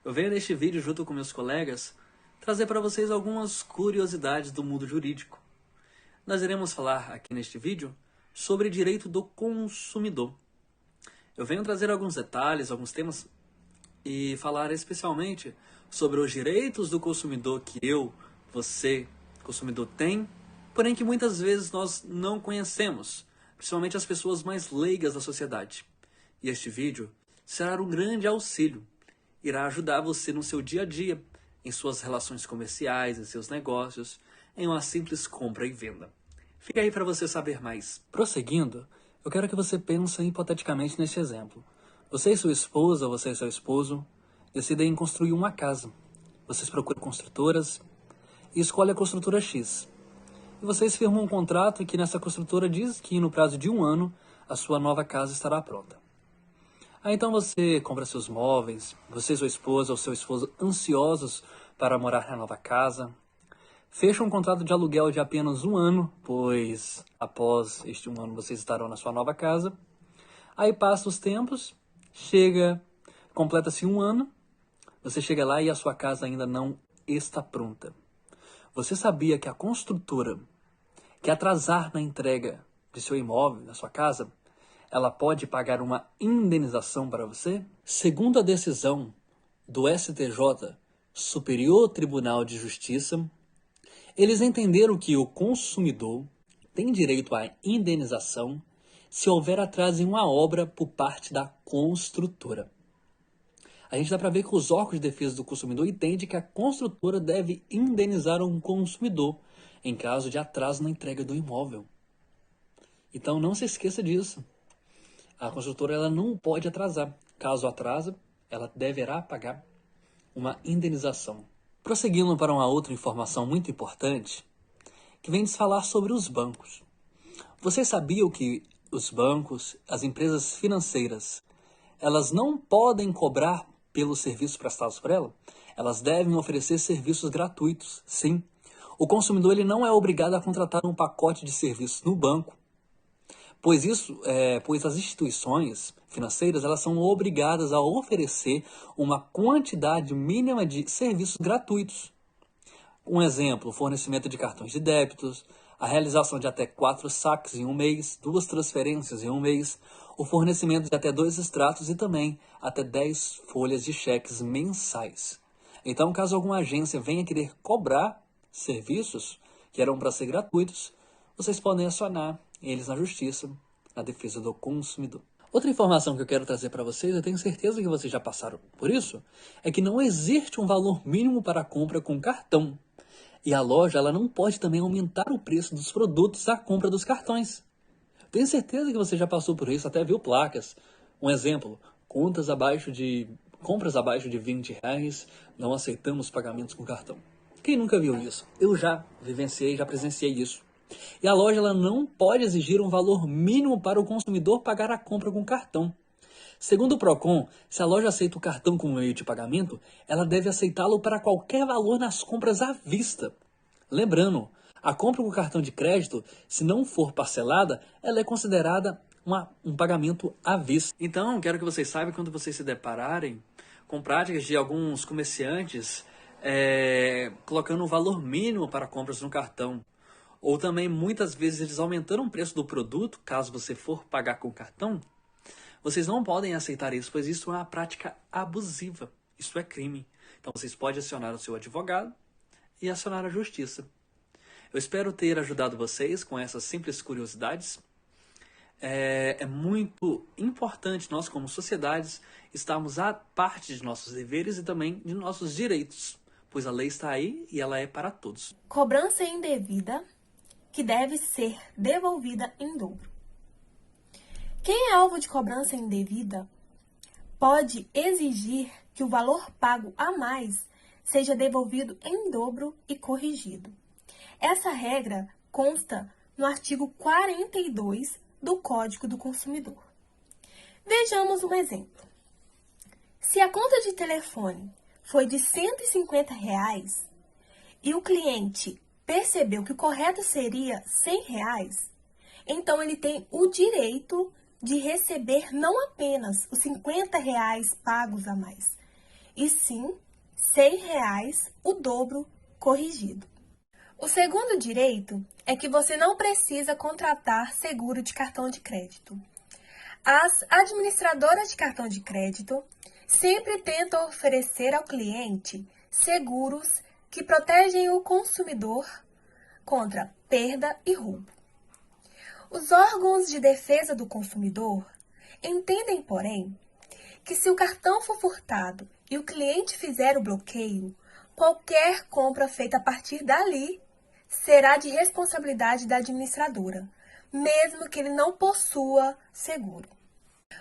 Eu venho neste vídeo, junto com meus colegas, trazer para vocês algumas curiosidades do mundo jurídico. Nós iremos falar aqui neste vídeo sobre direito do consumidor. Eu venho trazer alguns detalhes, alguns temas e falar especialmente sobre os direitos do consumidor que você, consumidor, tem, porém que muitas vezes nós não conhecemos, principalmente as pessoas mais leigas da sociedade. E este vídeo será um grande auxílio. Irá ajudar você no seu dia a dia, em suas relações comerciais, em seus negócios, em uma simples compra e venda. Fica aí para você saber mais. Prosseguindo, eu quero que você pense hipoteticamente neste exemplo. Você e sua esposa, você e seu esposo, decidem construir uma casa. Vocês procuram construtoras e escolhem a construtora X. E vocês firmam um contrato que nessa construtora diz que no prazo de 1 ano a sua nova casa estará pronta. Aí então você compra seus móveis, você e sua esposa ou seu esposo ansiosos para morar na nova casa, fecha um contrato de aluguel de apenas 1 ano, pois após este 1 ano vocês estarão na sua nova casa. Aí passa os tempos, completa-se 1 ano, você chega lá e a sua casa ainda não está pronta. Você sabia que a construtora que atrasar na entrega de seu imóvel, na sua casa, ela pode pagar uma indenização para você? Segundo a decisão do STJ, Superior Tribunal de Justiça, eles entenderam que o consumidor tem direito à indenização se houver atraso em uma obra por parte da construtora. A gente dá para ver que os órgãos de defesa do consumidor entendem que a construtora deve indenizar um consumidor em caso de atraso na entrega do imóvel. Então não se esqueça disso. A construtora ela não pode atrasar. Caso atrase, ela deverá pagar uma indenização. Prosseguindo para uma outra informação muito importante, que vem nos falar sobre os bancos. Vocês sabiam que os bancos, as empresas financeiras, elas não podem cobrar pelos serviços prestados por ela? Elas devem oferecer serviços gratuitos, sim. O consumidor ele não é obrigado a contratar um pacote de serviços no banco, pois as instituições financeiras elas são obrigadas a oferecer uma quantidade mínima de serviços gratuitos. Um exemplo, o fornecimento de cartões de débitos, a realização de até 4 saques em um mês, 2 transferências em um mês, o fornecimento de até 2 extratos e também até 10 folhas de cheques mensais. Então, caso alguma agência venha querer cobrar serviços que eram para ser gratuitos, vocês podem acionar eles na justiça, na defesa do consumidor. Outra informação que eu quero trazer para vocês, eu tenho certeza que vocês já passaram por isso, é que não existe um valor mínimo para a compra com cartão. E a loja ela não pode também aumentar o preço dos produtos da compra dos cartões. Tenho certeza que você já passou por isso, até viu placas. Um exemplo, compras abaixo de R$20, não aceitamos pagamentos com cartão. Quem nunca viu isso? Eu já vivenciei, já presenciei isso. E a loja ela não pode exigir um valor mínimo para o consumidor pagar a compra com cartão. Segundo o Procon, se a loja aceita o cartão como meio de pagamento, ela deve aceitá-lo para qualquer valor nas compras à vista. Lembrando, a compra com cartão de crédito, se não for parcelada, ela é considerada um pagamento à vista. Então, quero que vocês saibam, quando vocês se depararem com práticas de alguns comerciantes colocando um valor mínimo para compras no cartão, ou também muitas vezes eles aumentando o preço do produto, caso você for pagar com cartão, vocês não podem aceitar isso, pois isso é uma prática abusiva. Isso é crime. Então vocês podem acionar o seu advogado e acionar a justiça. Eu espero ter ajudado vocês com essas simples curiosidades. É muito importante nós, como sociedades, estarmos à parte de nossos deveres e também de nossos direitos, pois a lei está aí e ela é para todos. Cobrança indevida que deve ser devolvida em dobro. Quem é alvo de cobrança indevida pode exigir que o valor pago a mais seja devolvido em dobro e corrigido. Essa regra consta no artigo 42 do Código do Consumidor. Vejamos um exemplo. Se a conta de telefone foi de R$150 e o cliente percebeu que o correto seria R$100, então ele tem o direito de receber não apenas os R$50 pagos a mais, e sim R$ 100, o dobro corrigido. O segundo direito é que você não precisa contratar seguro de cartão de crédito. As administradoras de cartão de crédito sempre tentam oferecer ao cliente seguros que protegem o consumidor contra perda e roubo. Os órgãos de defesa do consumidor entendem, porém, que se o cartão for furtado e o cliente fizer o bloqueio, qualquer compra feita a partir dali será de responsabilidade da administradora, mesmo que ele não possua seguro.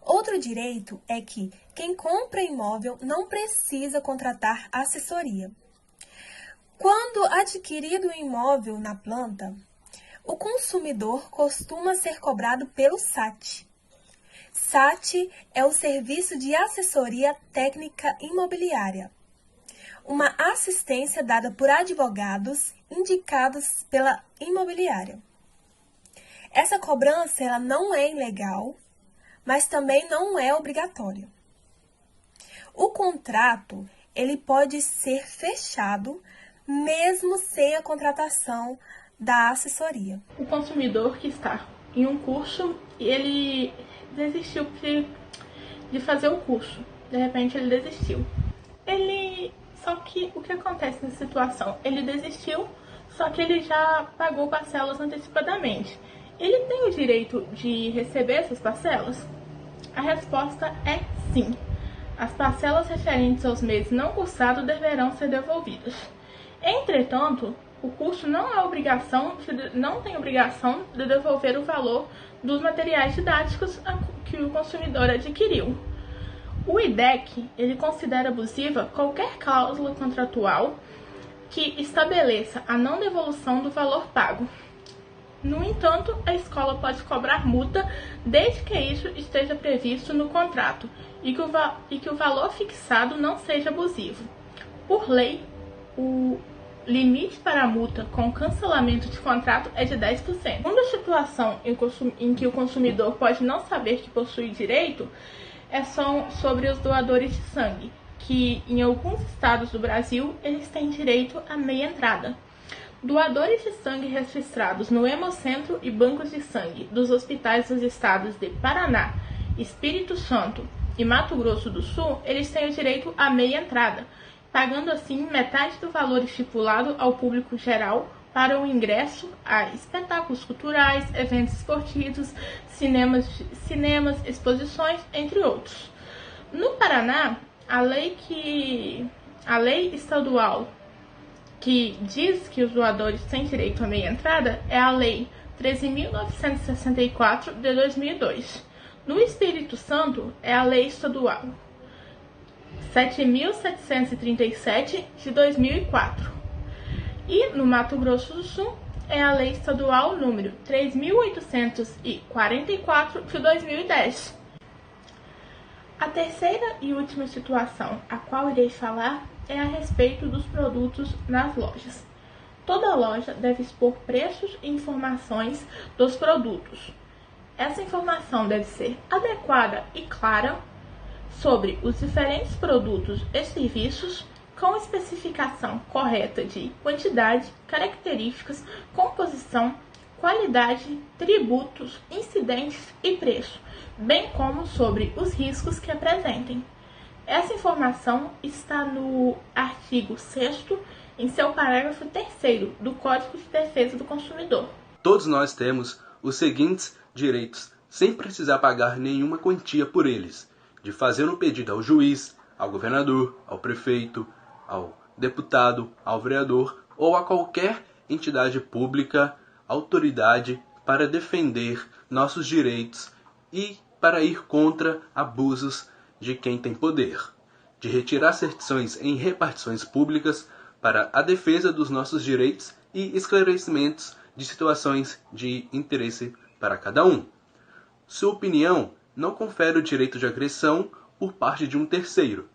Outro direito é que quem compra imóvel não precisa contratar assessoria. Quando adquirido o imóvel na planta, o consumidor costuma ser cobrado pelo SAT. SAT é o Serviço de Assessoria Técnica Imobiliária, uma assistência dada por advogados indicados pela imobiliária. Essa cobrança ela não é ilegal, mas também não é obrigatória. O contrato ele pode ser fechado mesmo sem a contratação da assessoria. O consumidor que está em um curso, ele desistiu de fazer o curso. De repente ele desistiu. Só que o que acontece nessa situação? Ele desistiu, só que ele já pagou parcelas antecipadamente. Ele tem o direito de receber essas parcelas? A resposta é sim. As parcelas referentes aos meses não cursados deverão ser devolvidas. Entretanto, o curso não tem obrigação de devolver o valor dos materiais didáticos que o consumidor adquiriu. O IDEC ele considera abusiva qualquer cláusula contratual que estabeleça a não devolução do valor pago. No entanto, a escola pode cobrar multa desde que isso esteja previsto no contrato e que o valor fixado não seja abusivo. Por lei, o limite para a multa com cancelamento de contrato é de 10%. Uma situação em que o consumidor pode não saber que possui direito são sobre os doadores de sangue, que em alguns estados do Brasil eles têm direito à meia entrada. Doadores de sangue registrados no Hemocentro e bancos de sangue dos hospitais dos estados de Paraná, Espírito Santo e Mato Grosso do Sul, eles têm o direito à meia entrada, pagando assim metade do valor estipulado ao público geral para o ingresso a espetáculos culturais, eventos esportivos, cinemas, exposições, entre outros. No Paraná, a lei estadual que diz que os doadores têm direito à meia entrada é a Lei 13.964 de 2002. No Espírito Santo é a Lei Estadual 7.737 de 2004. E no Mato Grosso do Sul é a Lei Estadual número 3.844 de 2010. A terceira e última situação a qual irei falar é a respeito dos produtos nas lojas. Toda loja deve expor preços e informações dos produtos. Essa informação deve ser adequada e clara sobre os diferentes produtos e serviços, com especificação correta de quantidade, características, composição, qualidade, tributos, incidentes e preço, bem como sobre os riscos que apresentem. Essa informação está no artigo 6º, em seu parágrafo 3º do Código de Defesa do Consumidor. Todos nós temos os seguintes direitos, sem precisar pagar nenhuma quantia por eles: de fazer um pedido ao juiz, ao governador, ao prefeito, ao deputado, ao vereador ou a qualquer entidade pública, autoridade, para defender nossos direitos e para ir contra abusos de quem tem poder, de retirar certições em repartições públicas para a defesa dos nossos direitos e esclarecimentos de situações de interesse para cada um. Sua opinião não confere o direito de agressão por parte de um terceiro.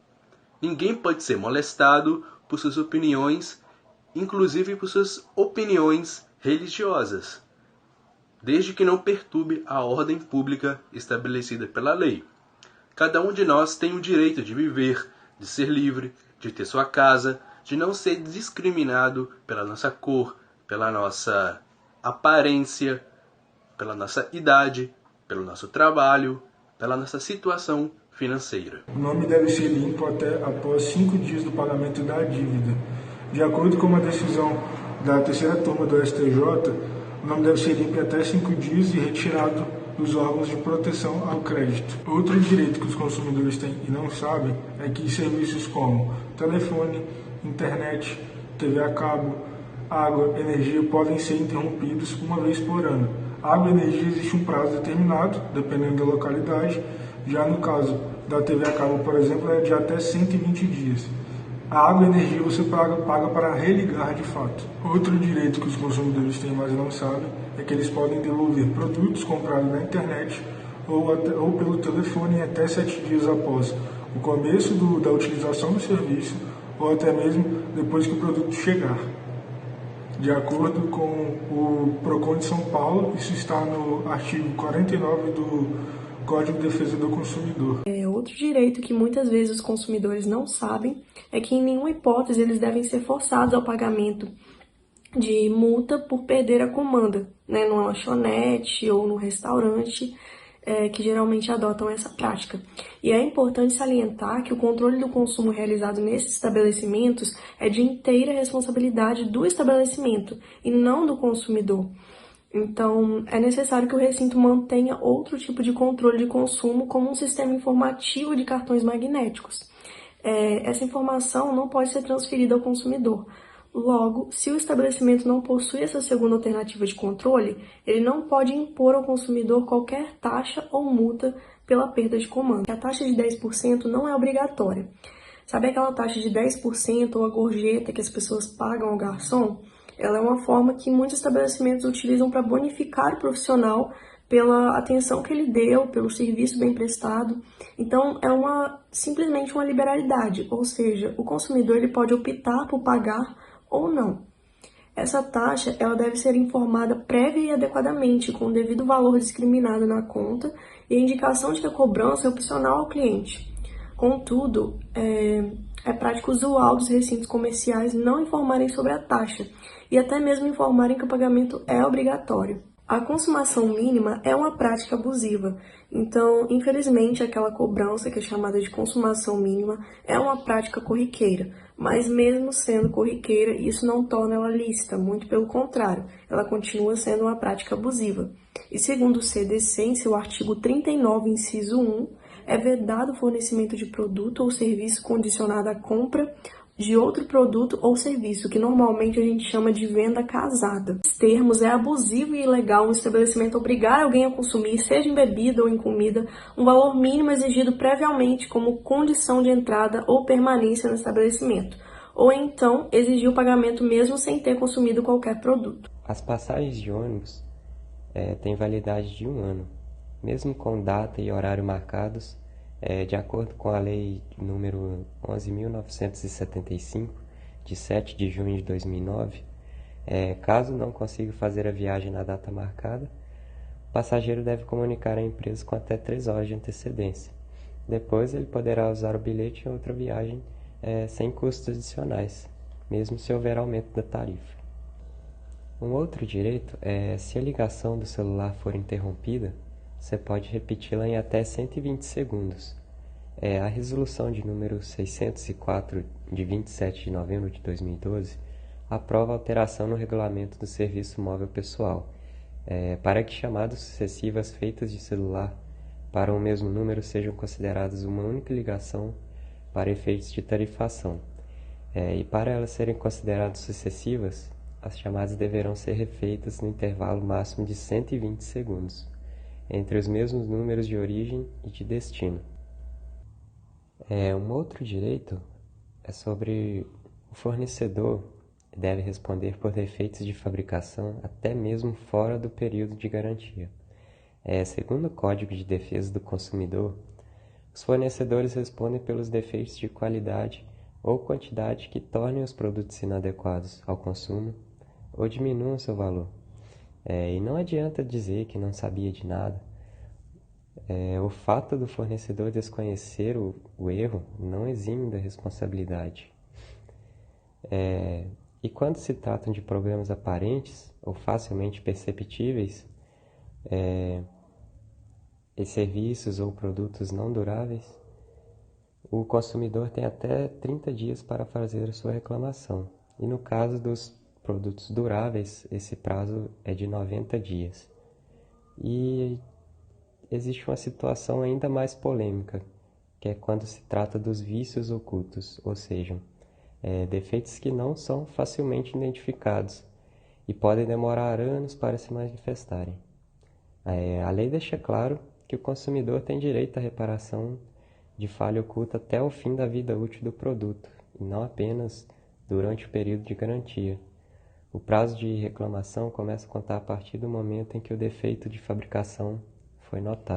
Ninguém pode ser molestado por suas opiniões, inclusive por suas opiniões religiosas, desde que não perturbe a ordem pública estabelecida pela lei. Cada um de nós tem o direito de viver de ser livre, de ter sua casa, de não ser discriminado pela nossa cor, pela nossa aparência, pela nossa idade, pelo nosso trabalho, pela nossa situação financeira. O nome deve ser limpo até após 5 dias do pagamento da dívida. De acordo com uma decisão da terceira turma do STJ, o nome deve ser limpo até 5 dias e retirado dos órgãos de proteção ao crédito. Outro direito que os consumidores têm e não sabem é que serviços como telefone, internet, TV a cabo, água, energia podem ser interrompidos uma vez por ano. Água e energia existe um prazo determinado, dependendo da localidade. Já no caso da TV a cabo, por exemplo, é de até 120 dias. A água e energia você paga para religar de fato. Outro direito que os consumidores têm, mas não sabem, é que eles podem devolver produtos comprados na internet ou pelo telefone em até 7 dias após o começo da utilização do serviço ou até mesmo depois que o produto chegar. De acordo com o PROCON de São Paulo, isso está no artigo 49 do Código de Defesa do Consumidor. Outro direito que muitas vezes os consumidores não sabem é que em nenhuma hipótese eles devem ser forçados ao pagamento de multa por perder a comanda, né, numa lanchonete ou no restaurante, que geralmente adotam essa prática. E é importante salientar que o controle do consumo realizado nesses estabelecimentos é de inteira responsabilidade do estabelecimento e não do consumidor. Então, é necessário que o recinto mantenha outro tipo de controle de consumo, como um sistema informativo de cartões magnéticos. Essa informação não pode ser transferida ao consumidor. Logo, se o estabelecimento não possui essa segunda alternativa de controle, ele não pode impor ao consumidor qualquer taxa ou multa pela perda de comanda. A taxa de 10% não é obrigatória. Sabe aquela taxa de 10% ou a gorjeta que as pessoas pagam ao garçom? Ela é uma forma que muitos estabelecimentos utilizam para bonificar o profissional pela atenção que ele deu, pelo serviço bem prestado. Então, é simplesmente uma liberalidade, ou seja, o consumidor ele pode optar por pagar ou não. Essa taxa ela deve ser informada prévia e adequadamente, com o devido valor discriminado na conta e a indicação de que a cobrança é opcional ao cliente. Contudo, é prática usual dos recintos comerciais não informarem sobre a taxa e até mesmo informarem que o pagamento é obrigatório. A consumação mínima é uma prática abusiva, então, infelizmente, aquela cobrança que é chamada de consumação mínima é uma prática corriqueira, mas mesmo sendo corriqueira, isso não torna ela lícita, muito pelo contrário, ela continua sendo uma prática abusiva. E segundo o CDC, em seu artigo 39, inciso 1, é vedado o fornecimento de produto ou serviço condicionado à compra de outro produto ou serviço, que normalmente a gente chama de venda casada. Nos termos, é abusivo e ilegal um estabelecimento obrigar alguém a consumir, seja em bebida ou em comida, um valor mínimo exigido previamente como condição de entrada ou permanência no estabelecimento, ou então exigir o pagamento mesmo sem ter consumido qualquer produto. As passagens de ônibus têm validade de 1 ano, mesmo com data e horário marcados, de acordo com a Lei número 11.975, de 7 de junho de 2009, caso não consiga fazer a viagem na data marcada, o passageiro deve comunicar à empresa com até 3 horas de antecedência. Depois, ele poderá usar o bilhete em outra viagem sem custos adicionais, mesmo se houver aumento da tarifa. Um outro direito é, se a ligação do celular for interrompida, você pode repeti-la em até 120 segundos. A resolução de número 604, de 27 de novembro de 2012, aprova a alteração no regulamento do serviço móvel pessoal, para que chamadas sucessivas feitas de celular para o mesmo número sejam consideradas uma única ligação para efeitos de tarifação. E para elas serem consideradas sucessivas, as chamadas deverão ser refeitas no intervalo máximo de 120 segundos. Entre os mesmos números de origem e de destino. Um outro direito é sobre o fornecedor deve responder por defeitos de fabricação até mesmo fora do período de garantia. Segundo o Código de Defesa do Consumidor, os fornecedores respondem pelos defeitos de qualidade ou quantidade que tornem os produtos inadequados ao consumo ou diminuam seu valor. E não adianta dizer que não sabia de nada. O fato do fornecedor desconhecer o erro não exime da responsabilidade. E quando se tratam de problemas aparentes ou facilmente perceptíveis, e serviços ou produtos não duráveis, o consumidor tem até 30 dias para fazer a sua reclamação. E no caso dos produtos duráveis, esse prazo é de 90 dias. E existe uma situação ainda mais polêmica, que é quando se trata dos vícios ocultos, ou seja, defeitos que não são facilmente identificados e podem demorar anos para se manifestarem. A lei deixa claro que o consumidor tem direito à reparação de falha oculta até o fim da vida útil do produto, e não apenas durante o período de garantia. O prazo de reclamação começa a contar a partir do momento em que o defeito de fabricação foi notado.